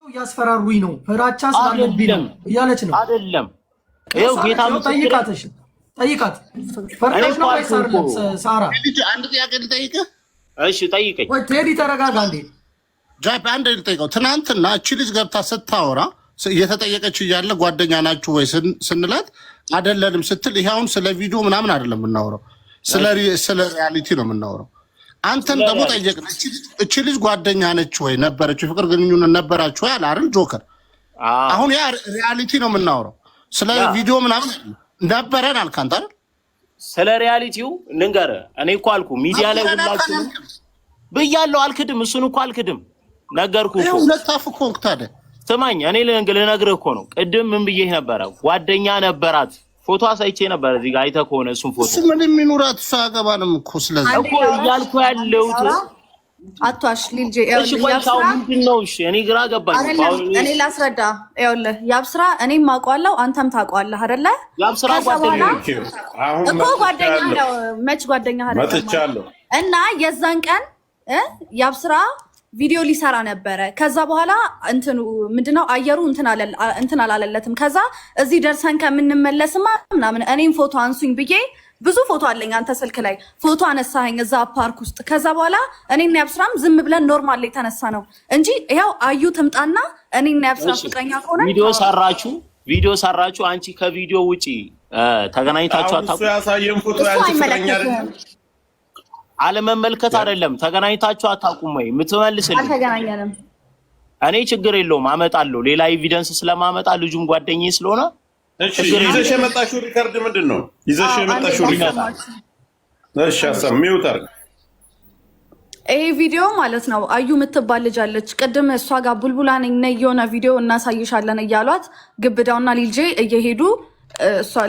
ያስፈራሩኝ ነው ፍራቻ ስላለብኝ ነው እያለች ነው አይደለም። ይኸው ጌታ ጠይቃትሽ ጠይቃት ፈርተሽ ነው ወይስ አይደለም? ሳራ አንድ ጥያቄ ልጠይቅህ። እሺ ጠይቀኝ። ወይ ቴዲ ተረጋጋ እንዴ። ጃይፕ አንድ ልጠይቀው። ትናንትና እቺ ልጅ ገብታ ስታወራ እየተጠየቀች እያለ ጓደኛ ናችሁ ወይ ስንላት አይደለንም ስትል ይሄውን ስለ ቪዲዮ ምናምን አይደለም የምናወራው፣ ስለ ሪያሊቲ ነው የምናወራው። አንተን ደግሞ ጠየቅን። እቺ ልጅ ጓደኛ ነች ወይ ነበረች፣ ፍቅር ግንኙነት ነበራችሁ ወይ አለ አይደል ጆከር? አሁን ያ ሪያሊቲ ነው የምናወራው፣ ስለ ቪዲዮ ምናምን ነበረን አልክ አንተ አይደል? ስለ ሪያሊቲው ልንገርህ። እኔ እኮ አልኩ ሚዲያ ላይ ሁላችሁ ብያለሁ። አልክድም፣ እሱን እኮ አልክድም። ነገርኩህ እኮ ሁለት አፍ እኮ ታዲያ ስማኝ፣ እኔ ልነግርህ እኮ ነው። ቅድም ምን ብዬሽ ነበረ? ጓደኛ ነበራት፣ ፎቶ አሳይቼ ነበር እዚህ ጋር አይተህ ከሆነ እሱን ፎቶ። እሱ ምን የሚኖራት እሱ አገባንም እኮ ስለዚህ እኮ እያልኩ ያለሁት አቷሽ ልጄ እሺ፣ ቆይታው ምንድነው? እሺ እኔ ግራ ገባኝ። እኔ ላስረዳ። ይኸውልህ ያብስራ እኔም አውቀዋለሁ አንተም ታውቀዋለህ አይደለ? ያብስራ ጓደኛ እኮ ጓደኛ ነው። መች ጓደኛ አይደለም መጥቻለሁ። እና የዛን ቀን ያብስራ ቪዲዮ ሊሰራ ነበረ። ከዛ በኋላ እንትኑ ምንድነው አየሩ እንትን አላለለትም። ከዛ እዚህ ደርሰን ከምንመለስማ ምናምን እኔም ፎቶ አንሱኝ ብዬ ብዙ ፎቶ አለኝ አንተ ስልክ ላይ ፎቶ አነሳኸኝ እዛ ፓርክ ውስጥ። ከዛ በኋላ እኔና ያብስራም ዝም ብለን ኖርማል ላይ ተነሳ ነው እንጂ ይሄው አዩ ትምጣና እኔና ያብስራ ፍቅረኛ ከሆነ ቪዲዮ ሰራችሁ። አንቺ ከቪዲዮ ውጪ ተገናኝታችሁ አታውቁም? እሱ ያሳየን ፎቶ ያንቺ ፍቅረኛ አይደለም። አለመመልከት አይደለም። ተገናኝታችሁ አታውቁም ወይ? የምትመልስልኝ አልተገናኘንም። እኔ ችግር የለውም አመጣለሁ፣ ሌላ ኤቪደንስ ስለማመጣ ልጁም ጓደኛዬ ስለሆነ። እሺ ይዘሽ የመጣሽው ሪከርድ ምንድን ነው? ይዘሽ የመጣሽው ሪከርድ እሺ፣ አሰሚው ታርግ ይሄ ቪዲዮ ማለት ነው። አዩ የምትባል ልጅ አለች። ቅድም እሷ ጋር ቡልቡላ ነኝ ነይ የሆነ ቪዲዮ እናሳይሻለን እያሏት ግብዳውና ሊልጄ እየሄዱ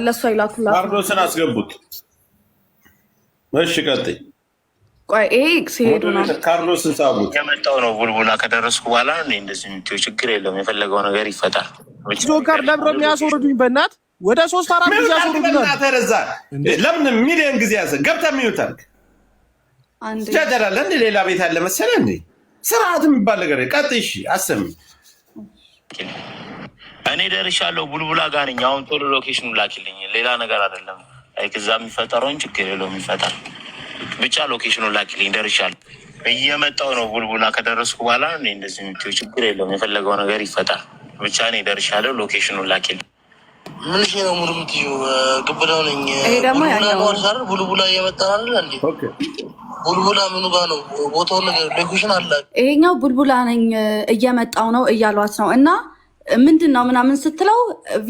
ለእሷ ይላኩላት። ካርዶስን አስገቡት። እሺ ቀጥይ። ቆይ ይሄ ሲሄዱ ነው ካርሎስን ሳቡት። የመጣው ነው ቡልቡላ ከደረስኩ በኋላ ነው እንደዚህ የምትይው። ችግር የለውም የፈለገው ነገር ይፈጣል። ጆከር ለብሮ የሚያስወርዱኝ በእናት ወደ 3-4 ጊዜ ያስወርዱኝ። ተረዛ ለምን ሚሊዮን ጊዜ ያሰ ገብታ ሚዩት አልክ አንዴ ጃጃላለ እንደ ሌላ ቤት ያለ መሰለህ እንዴ? ስርዓት የሚባል ነገር ቀጥይ። እሺ አሰሚ። እኔ ደርሻለሁ ቡልቡላ ጋር ነኝ። አሁን ቶሎ ሎኬሽኑ ላኪልኝ። ሌላ ነገር አይደለም። አይ ከዛ የሚፈጠረውን ችግር የለውም ይፈጣል። ብቻ ሎኬሽኑን ላኪልኝ። ደርሻለሁ፣ እየመጣሁ ነው። ቡልቡላ ከደረስኩ በኋላ እኔ እንደዚህ የምትይው ችግር የለውም የፈለገው ነገር ይፈጣል። ብቻ እኔ ደርሻለሁ፣ ሎኬሽኑን ላኪልኝ። ምን ሽ ነው ሙሉ የምትይው? ግብዳው ነኝ። ይሄ ደግሞ ያኛው ቡልቡላ እየመጣን አይደል እንዴ? ኦኬ ቡልቡላ ምኑ ጋር ነው ቦታው? ነገር ሎኬሽን አለ። ይሄኛው ቡልቡላ ነኝ እየመጣው ነው እያሏት ነው። እና ምንድን ነው ምናምን ስትለው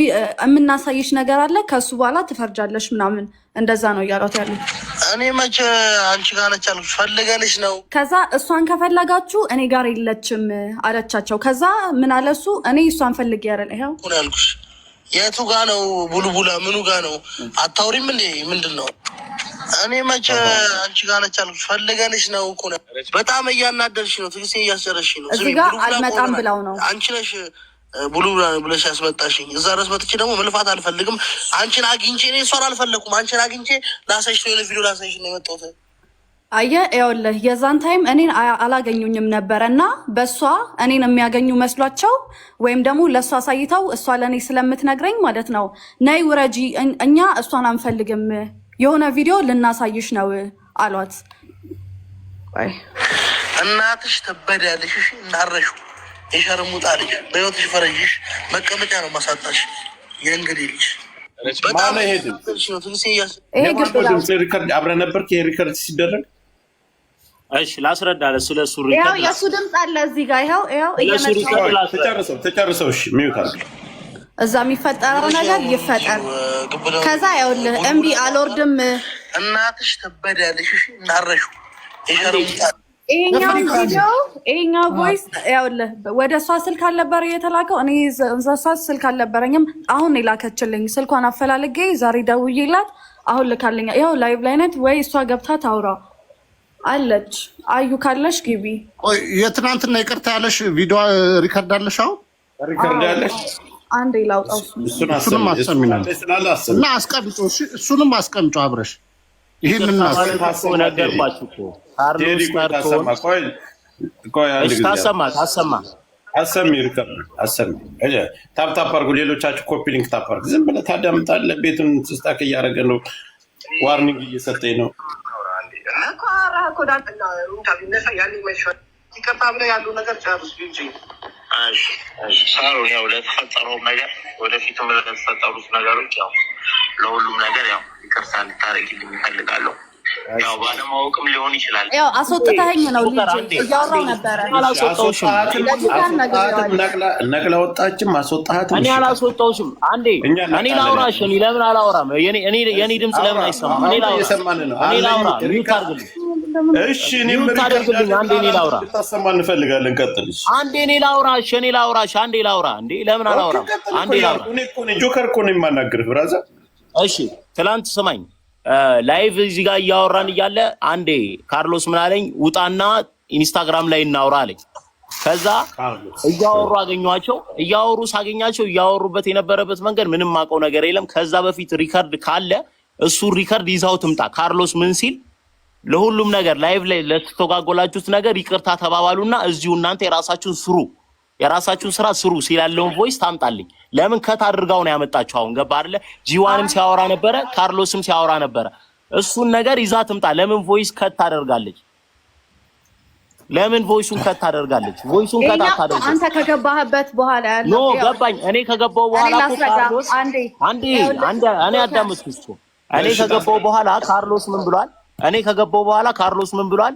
የምናሳይሽ ነገር አለ ከሱ በኋላ ትፈርጃለሽ ምናምን እንደዛ ነው እያሏት ያሉት። እኔ መቼ አንቺ ጋር ነች አልኩሽ? ፈልገንሽ ነው። ከዛ እሷን ከፈለጋችሁ እኔ ጋር የለችም አለቻቸው። ከዛ ምን አለ እሱ እኔ እሷን ፈልጌ ያረል ይኸው ያልኩሽ። የቱ ጋ ነው ቡልቡላ? ምኑ ጋ ነው? አታውሪም እንዴ? ምንድን ነው? እኔ መቼ አንቺ ጋር ነች አልኩሽ? ፈልገንሽ ነው እኮ። በጣም እያናደርሽ ነው፣ ትግስቴን እያስጨረስሽ ነው። እዚህ ጋር አልመጣም ብለው ነው። አንቺ ነሽ ቡልቡላ ብለሽ ያስመጣሽኝ። እዛ ድረስ መጥቼ ደግሞ መልፋት አልፈልግም። አንቺን አግኝቼ እኔ እሷን አልፈለኩም። አንቺን አግኝቼ ላሳይሽ ነው፣ የሆነ ቪዲዮ ላሳይሽ ነው የመጣሁት። አየህ ይኸውልህ የዛን ታይም እኔን አላገኙኝም ነበረ እና በእሷ እኔን የሚያገኙ መስሏቸው ወይም ደግሞ ለእሷ አሳይተው እሷ ለእኔ ስለምትነግረኝ ማለት ነው ነይ ውረጂ፣ እኛ እሷን አንፈልግም፣ የሆነ ቪዲዮ ልናሳይሽ ነው አሏት። እናትሽ ትበዳለሽ እናረሹ የሸርሙጣ ልጅ በህይወትሽ ፈረጅሽ መቀመጫ ነው ማሳጣሽ። የእንግዲህ ልጅ በጣም ሪከርድ አብረን ነበር ሪከርድ ሲደረግ። እሺ ላስረዳ። ስለሱ ሪከርድ የሱ ድምፅ አለ እዚህ ጋር ይኸው ተጨርሰው። እሺ ሚዩት አድርግ። እዛ የሚፈጠረው ነገር ይፈጠር። ከዛ ይኸውልህ እምቢ አልወርድም። እናትሽ ትበዳለሽ እናረሹ የሸርሙጣ ይሄኛው ቮይስ ያውልህ ወደ እሷ ስልክ አልነበረ የተላከው። እኔ እሷ ስልክ አልነበረኝም። አሁን የላከችልኝ ስልኳን አፈላልጌ ዛሬ ደውዬላት አሁን ልካልኛ። ይኸው ላይቭ ላይ ናት ወይ እሷ ገብታ ታውራ አለች። አዩ ካለሽ ግቢ። የትናንትና ይቅርታ ያለሽ ቪዲዮ ሪከርድ አለሽ? አሁን ሪከርድ ያለሽ አንዴ ላውጣው። እሱንም አሰሚናል እና አስቀምጮ እሱንም አስቀምጮ አብረሽ ይሄንን ነገርኳችሁ እኮ ካርሎስ ታሰማ አሰሚ ሪከርድ አሰሚ ታፕታፕ አድርጉ። ሌሎቻችሁ ኮፒ ሊንክ ታፕ አድርጉ። ዝም ብለህ ታዳምጣለህ። ቤቱን ስታክ እያደረገ ነው። ዋርኒንግ እየሰጠኝ ነው። ያሉ ነገር ሳሩን ያው ለተፈጠረው ነገር ወደፊትም ለተፈጠሩት ነገሮች ያው ለሁሉም ነገር ያው ይቅርታ ልታረጊልኝ እፈልጋለሁ። ያው ባለማወቅም ሊሆን ይችላል። ያው አስወጥተኸኝ ነው ልጅ እያወራሁ ነበረ። አላስወጣሁሽም። ነቅላ ወጣችም አስወጣሃትም። እኔ አላስወጣሁሽም። አንዴ እኔ ላውራሽ። እኔ ለምን አላወራም? የኔ ድምፅ ለምን አይሰማም? እኔ ላውራ ሚውት አድርግልኝ። እሺ እኔም ታደርግልኝ። አንዴ እኔ ላውራ። ታሰማ እንፈልጋለን። ቀጥል። አንዴ እኔ ላውራሽ። አንዴ ላውራ። እንዴ ለምን አላወራም? አንዴ ላውራ። እኔ እኮ ነኝ ጆከር እኮ ነኝ የማናግርህ ብራዘር። እሺ ትላንት ስማኝ፣ ላይቭ እዚህ ጋር እያወራን እያለ አንዴ ካርሎስ ምን አለኝ፣ ውጣና ኢንስታግራም ላይ እናውራ አለኝ። ከዛ እያወሩ አገኘኋቸው። ሳገኛቸው እያወሩበት የነበረበት መንገድ ምንም ማውቀው ነገር የለም። ከዛ በፊት ሪከርድ ካለ እሱ ሪከርድ ይዛው ትምጣ። ካርሎስ ምን ሲል ለሁሉም ነገር ላይቭ ላይ ለተስተጓጎላችሁት ነገር ይቅርታ ተባባሉና እዚሁ እናንተ የራሳችሁን ስራ ስሩ ሲላለውን ቮይስ ታምጣልኝ። ለምን ከት አድርጋው ነው ያመጣችሁ? አሁን ገባ አይደለ? ጂዋንም ሲያወራ ነበረ፣ ካርሎስም ሲያወራ ነበረ። እሱን ነገር ይዛ ትምጣ። ለምን ቮይስ ከት ታደርጋለች? ለምን ቮይሱን ከት ታደርጋለች? ቮይሱን ከት ታደርጋለች? አንተ ከገባህበት በኋላ ያለው ኖ ገባኝ። እኔ ከገባው በኋላ ካርሎስ አንዴ እኔ አዳምጥኩሽ። እኔ ከገባው በኋላ ካርሎስ ምን ብሏል?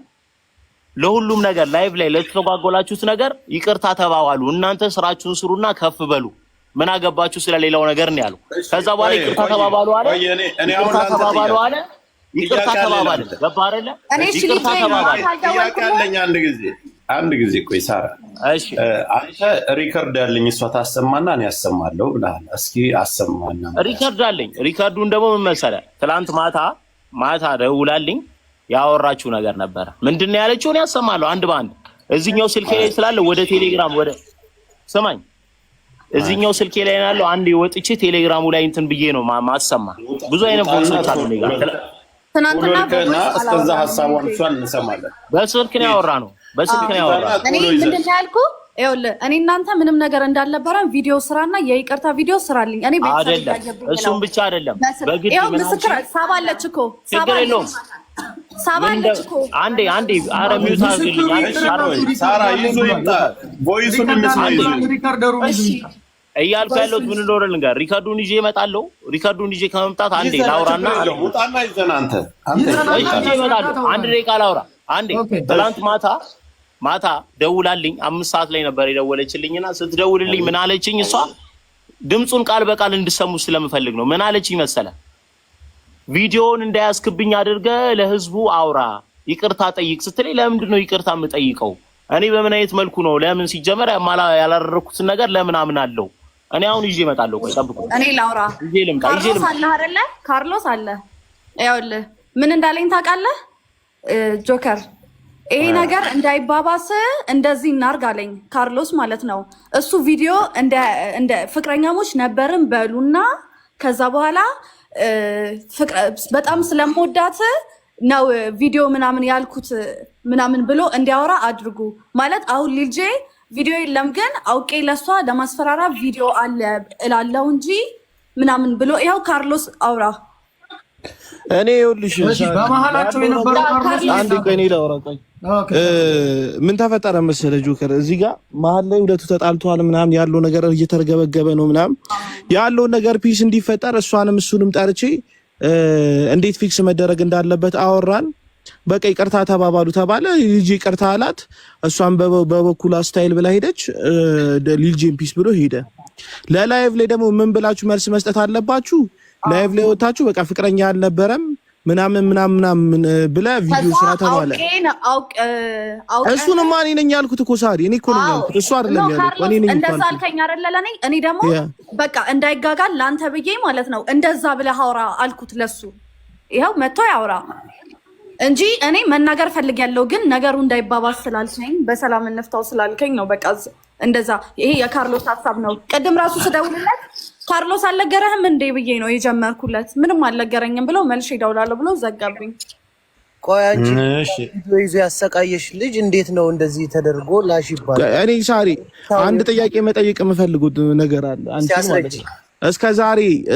ለሁሉም ነገር ላይቭ ላይ ለተጓጎላችሁት ነገር ይቅርታ ተባባሉ። እናንተ ስራችሁን ስሩና ከፍ በሉ። ምን አገባችሁ ስለሌላው ነገር ነው ያለው። ከዛ በኋላ ይቅርታ ተባባሉ አለ። ይቅርታ ተባባሉ። ገባ አይደለ? ይቅርታ ተባባሉ። ያቃለኝ አንድ ጊዜ ቆይ ሳራ፣ እሺ አንተ ሪከርድ ያለኝ እሷ ታሰማና እኔ ያሰማለሁ ብለሃል። እስኪ አሰማና። ሪከርድ አለኝ። ሪከርዱን ደግሞ ምን መሰለህ፣ ትናንት ማታ ደውላልኝ ያወራችሁ ነገር ነበረ። ምንድነው ያለችው? እኔ ያሰማለሁ አንድ በአንድ። እዚህኛው ስልኬ ላይ ስላለ ወደ ቴሌግራም ስማኝ፣ እዚህኛው ስልኬ ላይ ያለው አንዴ ወጥቼ ቴሌግራሙ ላይ እንትን ብዬ ነው ማሰማ። ብዙ አይነት ቮይሶች አሉ እኔ ጋር። ትናንትና እስከዛ ሐሳቧን እሷን እንሰማለን። በስልክ ነው ያወራነው። እኔ ምንድነው ያልኩህ? ይኸውልህ እኔ እናንተ ምንም ነገር እንዳልነበረን ቪዲዮ ስራና የይቅርታ ቪዲዮ ስራልኝ። እኔ አይደለም እሱም ብቻ አይደለም። በግድ ይኸው ምስክር ሳባለች እኮ ሳባለች እኮ አንዴ አረ ሚውት አድርግልኝ። ሳራ ይዞ ይምጣ ቮይሱን እንስማይ። እያልኩ ያለሁት ምን እንደሆነ ልንገር። ሪከርዱን ይዤ እመጣለሁ። ሪከርዱን ይዤ ከመምጣት አንዴ ላውራና ውጣና ይዘና አንተ ይዤ እመጣለሁ። አንድ ደቂቃ ላውራ። አንዴ ትናንት ማታ ደውላልኝ 5 ሰዓት ላይ ነበር የደወለችልኝና ስትደውልልኝ ምን አለችኝ? እሷ ድምፁን ቃል በቃል እንድሰሙ ስለምፈልግ ነው። ምን አለችኝ መሰለህ? ቪዲዮውን እንዳያስክብኝ አድርገህ ለህዝቡ አውራ፣ ይቅርታ ጠይቅ ስትለኝ፣ ለምንድን ነው ይቅርታ የምጠይቀው? እኔ በምን አይነት መልኩ ነው? ለምን ሲጀመር ያላደረኩትን ነገር ለምን አምናለሁ? እኔ አሁን ይዤ እመጣለሁ። ቆይ ጠብቁ። እኔ ላውራ። ካርሎስ አለ አይደለ? ካርሎስ አለ። ይኸውልህ ምን እንዳለኝ ታውቃለህ ጆከር? ይሄ ነገር እንዳይባባስ እንደዚህ እናርግ አለኝ ካርሎስ ማለት ነው። እሱ ቪዲዮ እንደ ፍቅረኛሞች ነበርን በሉና ከዛ በኋላ በጣም ስለምወዳት ነው ቪዲዮ ምናምን ያልኩት ምናምን ብሎ እንዲያወራ አድርጉ ማለት። አሁን ልጄ ቪዲዮ የለም ግን አውቄ ለሷ ለማስፈራራ ቪዲዮ አለ እላለው እንጂ ምናምን ብሎ ይኸው ካርሎስ አውራ። እኔ ይኸውልሽ በመሀላቸው የነበረው ካርሎስ አንድ ቀን ይላውራ። ምን ተፈጠረ መሰለህ ጆከር፣ እዚህ ጋር መሀል ላይ ሁለቱ ተጣልተዋል ምናምን ያለው ነገር እየተረገበገበ ነው ምናምን ያለው ነገር ፒስ እንዲፈጠር እሱንም ጠርቼ እንዴት ፊክስ መደረግ እንዳለበት አወራን። በቃ ይቅርታ ተባባሉ ተባለ። ልጅ ይቅርታ አላት። እሷን በበኩሏ ስታይል ብላ ሄደች። ልጅን ፒስ ብሎ ሄደ። ለላይቭ ላይ ደግሞ ምን ብላችሁ መልስ መስጠት አለባችሁ? ላይቭ ላይ ወጣችሁ በቃ ፍቅረኛ አልነበረም ምናምን ብለ ቪዲዮ ስራ ተባለ። እሱንማ እኔ ነኝ ያልኩት እኮ ሳሪ፣ እኔ እኮ ነኝ ያልኩት እሱ አይደለም ያልኩት። እኔ ነኝ እንደዛ አልከኝ አይደለ? እኔ ደግሞ በቃ እንዳይጋጋል ላንተ ብዬ ማለት ነው እንደዛ ብለህ አውራ አልኩት ለሱ። ይኸው መጥቶ ያውራ እንጂ እኔ መናገር ፈልጌያለሁ፣ ግን ነገሩ እንዳይባባስ ስላልከኝ በሰላም እንፍታው ስላልከኝ ነው በቃ እንደዛ። ይሄ የካርሎስ ሀሳብ ነው። ቅድም ራሱ ስደውልለት ካርሎስ አልነገረህም እንዴ ብዬ ነው የጀመርኩለት። ምንም አልነገረኝም ብሎ መልሼ እደውላለሁ ብሎ ዘጋብኝ። ቆይ አንቺ ቪዲዮ ይዞ ያሰቃየሽ ልጅ እንዴት ነው እንደዚህ ተደርጎ ላሽ ይባላል? እኔ ሳሪ አንድ ጥያቄ መጠየቅ የምፈልጉት ነገር አለ። አንቺ ማለት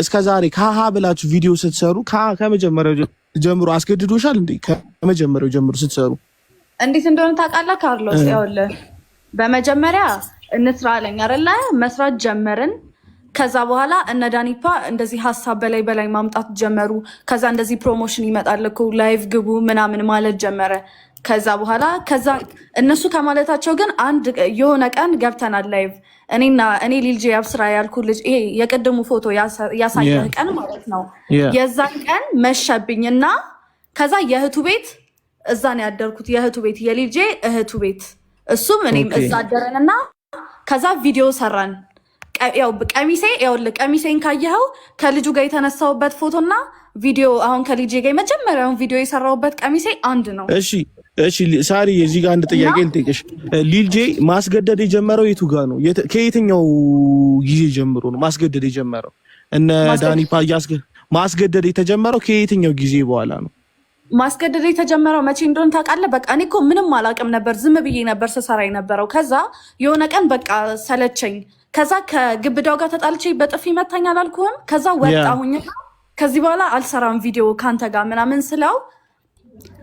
እስከ ዛሬ ካሃ ብላችሁ ቪዲዮ ስትሰሩ ከመጀመሪያው ጀምሮ አስገድዶሻል እንዴ? ከመጀመሪያው ጀምሮ ስትሰሩ እንዴት እንደሆነ ታውቃለህ ካርሎስ? ይኸውልህ በመጀመሪያ እንስራ አለኝ አይደለ? መስራት ጀመርን። ከዛ በኋላ እነ ዳኒፓ እንደዚህ ሀሳብ በላይ ማምጣት ጀመሩ። ከዛ እንደዚህ ፕሮሞሽን ይመጣል እኮ ላይቭ ግቡ ምናምን ማለት ጀመረ። ከዛ በኋላ እነሱ ከማለታቸው ግን አንድ የሆነ ቀን ገብተናል ላይቭ እኔ ሊልጄ ያብስራ ያልኩ ልጅ ይሄ የቅድሙ ፎቶ ያሳየህ ቀን ማለት ነው። የዛን ቀን መሸብኝና ከዛ የእህቱ ቤት እዛ ነው ያደርኩት። የእህቱ ቤት የሊልጄ እህቱ ቤት እሱም እኔም እዛ አደረንና ከዛ ቪዲዮ ሰራን። ያው ቀሚሴን ካየኸው ከልጁ ጋር የተነሳውበት ፎቶና ቪዲዮ አሁን ከልጄ ጋር መጀመሪያውን ቪዲዮ የሰራውበት ቀሚሴ አንድ ነው። እሺ ሳሪ እዚህ ጋር አንድ ጥያቄ ልጠይቅሽ። ሊልጄ ማስገደድ የጀመረው የቱ ጋር ነው? ከየትኛው ጊዜ ጀምሮ ነው ማስገደድ የጀመረው? እነ ዳኒፓ ማስገደድ የተጀመረው ከየትኛው ጊዜ በኋላ ነው? ማስገደድ የተጀመረው መቼ እንደሆነ ታውቃለህ? በቃ እኔ እኮ ምንም አላውቅም ነበር፣ ዝም ብዬ ነበር ስሰራ የነበረው። ከዛ የሆነ ቀን በቃ ሰለቸኝ። ከዛ ከግብዳው ጋር ተጣልቼ በጥፊ መታኝ አላልኩህም? ከዛ ወጣሁኝ። ከዚህ በኋላ አልሰራም ቪዲዮ ካንተ ጋር ምናምን ስለው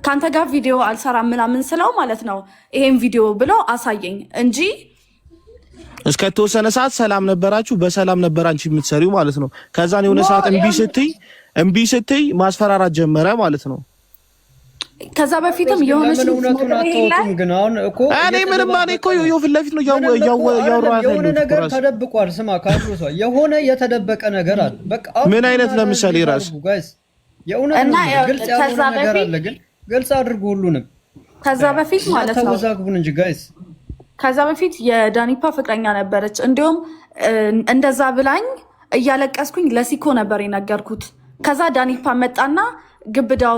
ካንተ ጋር ቪዲዮ አልሰራም ምናምን ስለው ማለት ነው ይሄን ቪዲዮ ብሎ አሳየኝ እንጂ እስከ ተወሰነ ሰዓት ሰላም ነበራችሁ፣ በሰላም ነበር አንቺ የምትሰሪው ማለት ነው። ከዛን የሆነ ሰዓት እምቢ ስትይ ማስፈራራት ጀመረ ማለት ነው። ከዛ በፊትም የሆነች እውነቱን አታወጡም። ግን አሁን እኮ እኔ ምንም እኔ እኮ ፊት ለፊት ነው ያወራሁት። የሆነ ነገር ተደብቋል። ስማ ካርሎስ የሆነ የተደበቀ ነገር አለ። በቃ ምን አይነት ለምሳሌ ራስ የእውነት ግልጽ ያልሆነ ነገር አለ። ግን ግልጽ አድርጉ ሁሉንም። ከዛ በፊት ማለት ነው ተወዛግቡን እንጂ ጋይስ። ከዛ በፊት የዳኒፓ ፍቅረኛ ነበረች። እንዲሁም እንደዛ ብላኝ እያለቀስኩኝ ለሲኮ ነበር የነገርኩት። ከዛ ዳኒፓ መጣና ግብዳው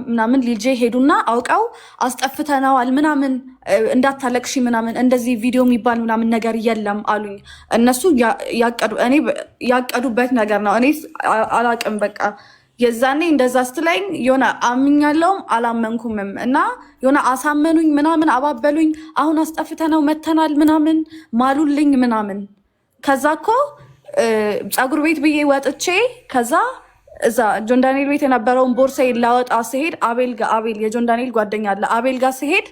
ምናምን ሊልጄ ሄዱና አውቀው አስጠፍተናል ምናምን እንዳታለቅሺ ምናምን እንደዚህ ቪዲዮ የሚባል ምናምን ነገር የለም አሉኝ። እነሱ ያቀዱበት ነገር ነው። እኔ አላቅም። በቃ የዛኔ እንደዛ ስትለኝ የሆነ አምኛለሁም አላመንኩምም እና የሆነ አሳመኑኝ ምናምን አባበሉኝ። አሁን አስጠፍተነው መተናል ምናምን ማሉልኝ ምናምን። ከዛ እኮ ፀጉር ቤት ብዬ ወጥቼ ከዛ እዛ ጆን ዳንኤል ቤት የነበረውን ቦርሳዬን ላወጣ ስሄድ አቤል የጆን ዳንኤል ጓደኛ አለ። አቤል ጋር ስሄድ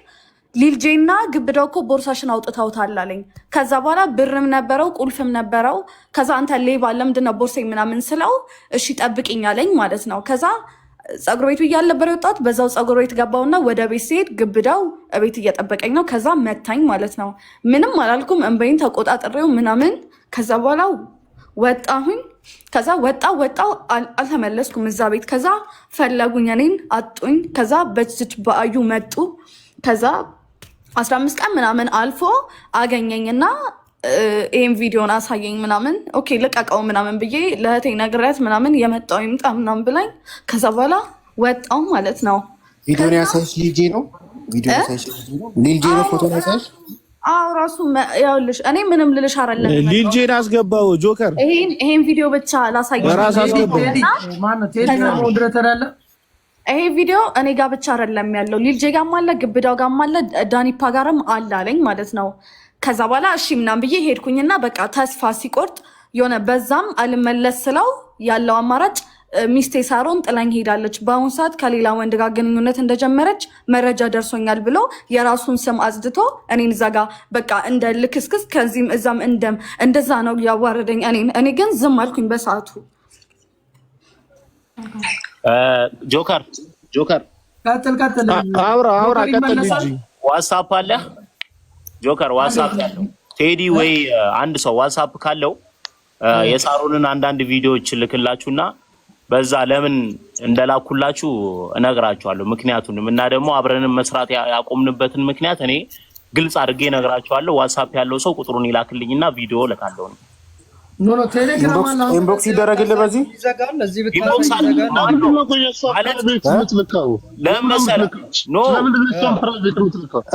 ሊልጄና ግብዳው እኮ ቦርሳሽን አውጥተውታል አለኝ። ከዛ በኋላ ብርም ነበረው ቁልፍም ነበረው። ከዛ አንተ ሌባ ለምንድን ነው ቦርሳዬ ምናምን ስለው እሺ ጠብቂኝ አለኝ ማለት ነው። ከዛ ፀጉር ቤቱ እያልነበረ የወጣሁት በዛው ፀጉር ቤት ገባውና ወደ ቤት ሲሄድ ግብዳው እቤት እየጠበቀኝ ነው። ከዛ መታኝ ማለት ነው። ምንም አላልኩም፣ እንበይን ተቆጣጥሬው ምናምን። ከዛ በኋላ ወጣሁኝ። ከዛ ወጣው አልተመለስኩም እዛ ቤት። ከዛ ፈለጉኝ፣ እኔን አጡኝ። ከዛ በችች በአዩ መጡ። ከዛ 15 ቀን ምናምን አልፎ አገኘኝና ይሄን ቪዲዮን አሳየኝ ምናምን። ኦኬ ልቀቀው ምናምን ብዬ ለእህቴ ነግሬያት ምናምን የመጣው ይምጣ ምናምን ብላኝ ከዛ በኋላ ወጣው ማለት ነው። ቪዲዮን ያሳይሽ ሊልጄ ነው? ቪዲዮ ያሳይሽ ሊልጄ ነው? ፎቶ ያሳይሽ? አዎ ራሱ ያውልሽ። እኔ ምንም ልልሽ አይደለም። ሊልጄን አስገባው ጆከር። ይሄን ቪዲዮ ብቻ ላሳየሽ። ራስ አስገባው። ይሄ ቪዲዮ እኔ ጋር ብቻ አይደለም ያለው፣ ሊልጄ ጋርም አለ፣ ግብዳው ጋርም አለ፣ ዳኒፓ ጋርም አለ አለኝ ማለት ነው። ከዛ በኋላ እሺ ምናምን ብዬ ሄድኩኝና በቃ ተስፋ ሲቆርጥ የሆነ በዛም አልመለስ ስለው ያለው አማራጭ ሚስቴ ሳሮን ጥላኝ ሄዳለች፣ በአሁኑ ሰዓት ከሌላ ወንድ ጋር ግንኙነት እንደጀመረች መረጃ ደርሶኛል ብሎ የራሱን ስም አጽድቶ እኔን እዛ ጋ በቃ እንደ ልክስክስ ከዚህም እዛም እንደዛ ነው ያዋረደኝ። እኔ ግን ዝም አልኩኝ በሰዓቱ። ጆከር ቀጥል አውራ ቀጥል። ዋትስአፕ አለ ጆከር? ዋትስአፕ ያለው ቴዲ ወይ አንድ ሰው ዋትስአፕ ካለው የሳሮንን አንዳንድ ቪዲዮዎች ልክላችሁና በዛ ለምን እንደላኩላችሁ እነግራችኋለሁ። ምክንያቱንም እና ደግሞ አብረንም መስራት ያቆምንበትን ምክንያት እኔ ግልጽ አድርጌ እነግራችኋለሁ። ዋትስአፕ ያለው ሰው ቁጥሩን ይላክልኝና ቪዲዮ ልካለሁ። ኖ ቴሌግራም አለ ኢንቦክስ ይደረግልህ። በዚህ ይዘጋል። እዚህ ኢንቦክስ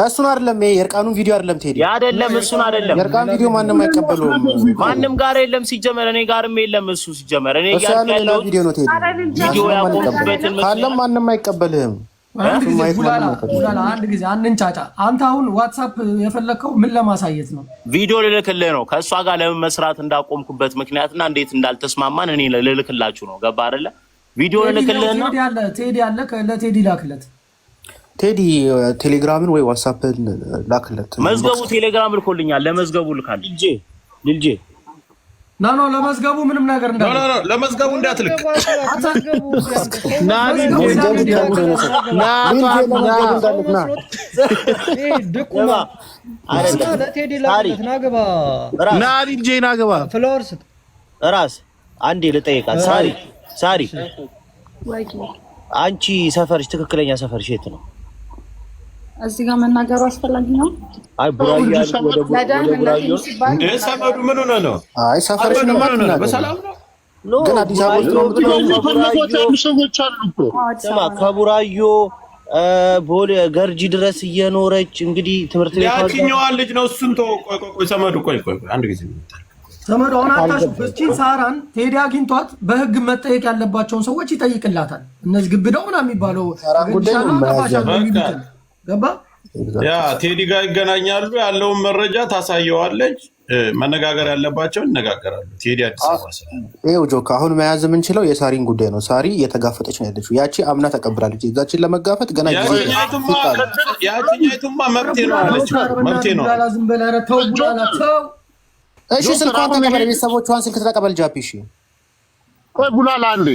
እሱን አይደለም የእርቃኑን ቪዲዮ አይደለም ቴዲ አይደለም፣ እሱን አይደለም። የእርቃን ቪዲዮ ማንንም አይቀበለውም። ማንም ጋር የለም ሲጀመር፣ እኔ ጋርም የለም። እሱ ሲጀመር እኔ ጋር ያለው ቪዲዮ ነው ቴዲ። ቪዲዮ ያቆምኩበትን ካለም ማንም አይቀበልህም። ቡላላ አንድ ጊዜ አንንጫጫ። አንተ አሁን ዋትሳፕ የፈለከው ምን ለማሳየት ነው? ቪዲዮ ልልክልህ ነው ከእሷ ጋር ለምን መስራት እንዳቆምኩበት ምክንያትና እንዴት እንዳልተስማማን እኔ ልልክላችሁ ነው። ገባ አይደለ? ቪዲዮ ልልክልህ ነው። ቴዲ አለ ለቴዲ ላክለት። ቴዲ ቴሌግራምን ወይ ዋትሳፕን ላክለት። መዝገቡ ቴሌግራም ልኮልኛል። ለመዝገቡ ልካል። ልጄ ና ለመዝገቡ ምንም ነገር እንዳለ ለመዝገቡ እንዳትልክ። ራስ አንዴ ልጠይቃት። ሳሪ አንቺ ሰፈርሽ ትክክለኛ ሰፈርሽ የት ነው? እዚህ ጋር መናገሩ አስፈላጊ ነው? አይ ቡራያ ወደ ቡራያ ሰመዱ ምን ሆነ ነው? አይ ሰፈርሽ ነው ማለት ነው። በሰላም ነው ግን አዲስ አበባ ነው ሰዎች አሉ እኮ ከቡራዮ ቦሌ ገርጂ ድረስ እየኖረች እንግዲህ ትምህርት ቤት ያቺኛዋን ልጅ ነው እሱን ቆይ ሰመዱ ቆይ አንድ ጊዜ ሰመዱ አሁን አታሽ በስቺን ሳራን ቴዲ አግኝቷት በህግ መጠየቅ ያለባቸውን ሰዎች ይጠይቅላታል። እነዚህ ግብደው ምናምን የሚባለው ገባ ያ ቴዲ ጋር ይገናኛሉ። ያለውን መረጃ ታሳየዋለች። መነጋገር ያለባቸው ይነጋገራሉ። ቴዲ አዲስ አበባ ይኸው ጆካ አሁን መያዝ የምንችለው የሳሪን ጉዳይ ነው። ሳሪ እየተጋፈጠች ነው ያለችው። ያቺ አምና ተቀብላለች። እዛችን ለመጋፈጥ ገና ያቺኛይቱማ መብቴ ነው አለችው። መብቴ ነው። ዝም በል ኧረ ተው ቡላላ ተው። እሺ ስልኳን ተቀበል። ቤተሰቦቿን ስልክ ተቀበል። ጃፒ እሺ ቆይ ቡላላ አንዴ